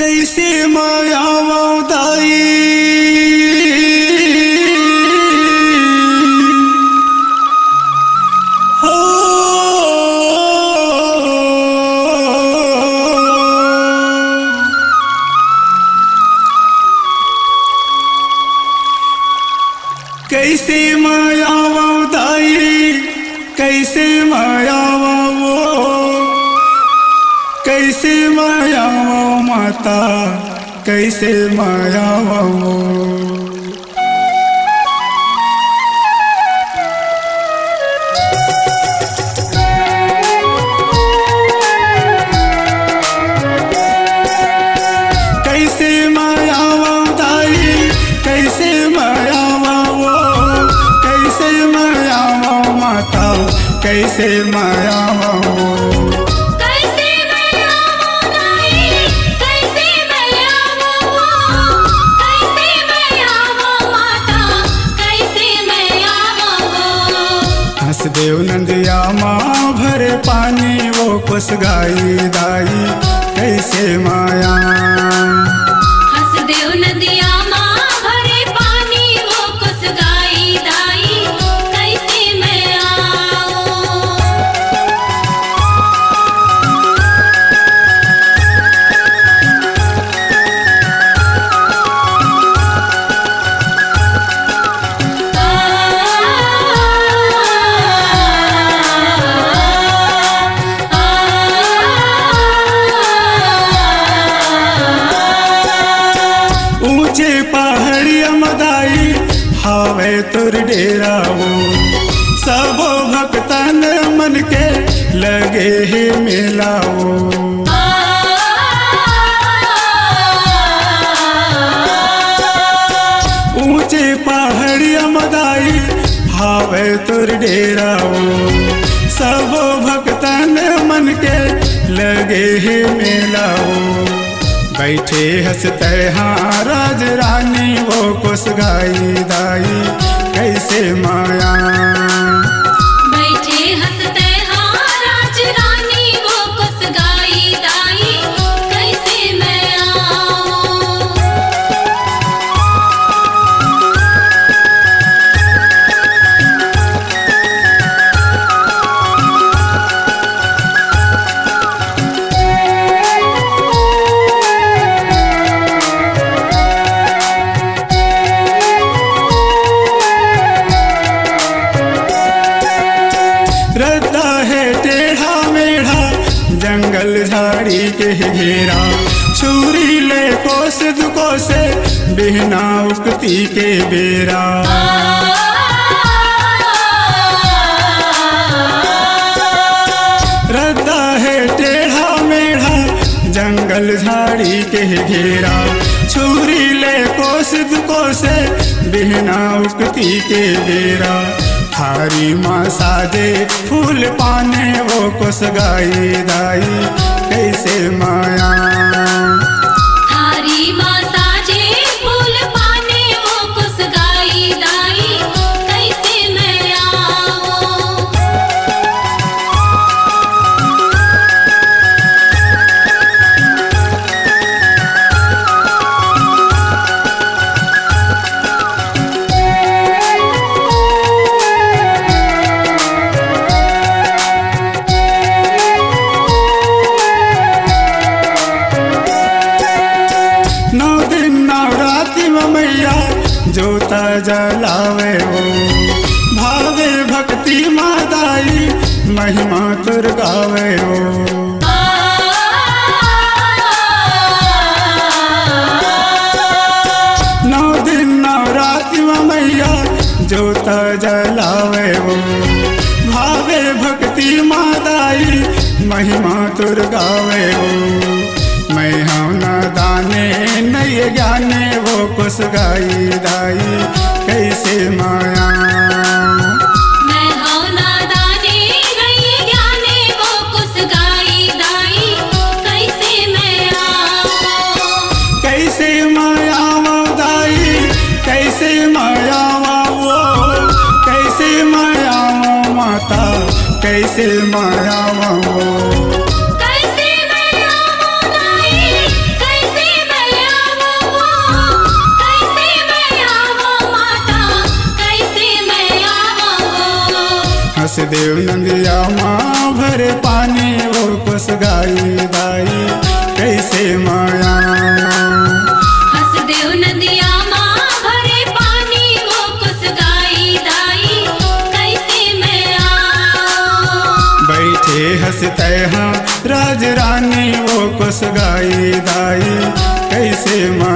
कैसे मायावा दाई हो कैसे मायावा दाई कैसे मायावा वो कैसे मायावा माता कैसे मायावा वो कैसे मायावा दाई कैसे मायावा वो कैसे मायावा माता कैसे मायावा वो देव नंदिया माँ भरे पानी वो कुस गाई दाई कैसे माया हंसदेव नदिया माँ भरे पानी वो कुस गाई दाई कैसे मैं आऊं। ऊंचे पहाड़िया मदाई हावे तुर डेरा वो सबो भक्तन मन के लगे है मेला वो ऊंचे पहाड़िया मदाई हावे तुर डेरा वो सबो भक्तन मन के लगे है मेला वो बैठे हंसते हाँ राज रानी वो कुस गाई दाई कैसे माया बैठे हंसते हाँ राज रानी वो कुस गाई दाई कैसे मैं आऊं। रद्दा है टेढ़ा मेढ़ा जंगल झाड़ी के घेरा छुरी ले कोस दुको से बिना उकती के बेरा रद्दा है टेढ़ा मेढ़ा जंगल झाड़ी के घेरा छुरी ले कोस दुको से बिना उकती के बेरा थारी माँ साजे फूल पाने वो कुस गाई दाई कैसे माया थारी माँ साजे फूल पाने वो कुस गाई दाई कैसे मैं आऊं। नौ दिन नवरात्रि में मैया जोता जलावे वो भावे भक्ति मादाई महिमा तुर गावे वो नौ दिन नवरात्रि में मैया जोता जलावे वो भावे भक्ति मादाई महिमा तुर गावे वो मैं हूँ न दाने नहीं ज्ञाने वो कुस गाई दाई कैसे माया मैं हूँ नादाने नहीं ज्ञाने वो कुस गाई दाई कैसे मैं आऊं। कैसे माया दाई कैसे माया वो कैसे माया माता कैसे माया वो कैसे मैं आऊं दाई कैसे देव नंदिया माँ भरे पानी वो कुस गाई दाई कैसे माया। हसदेव नदिया माँ भरे पानी वो कुस गाई दाई कैसे मैं आऊं। बैठे हंसते हाँ राज रानी वो कुस गाई दाई कैसे माया।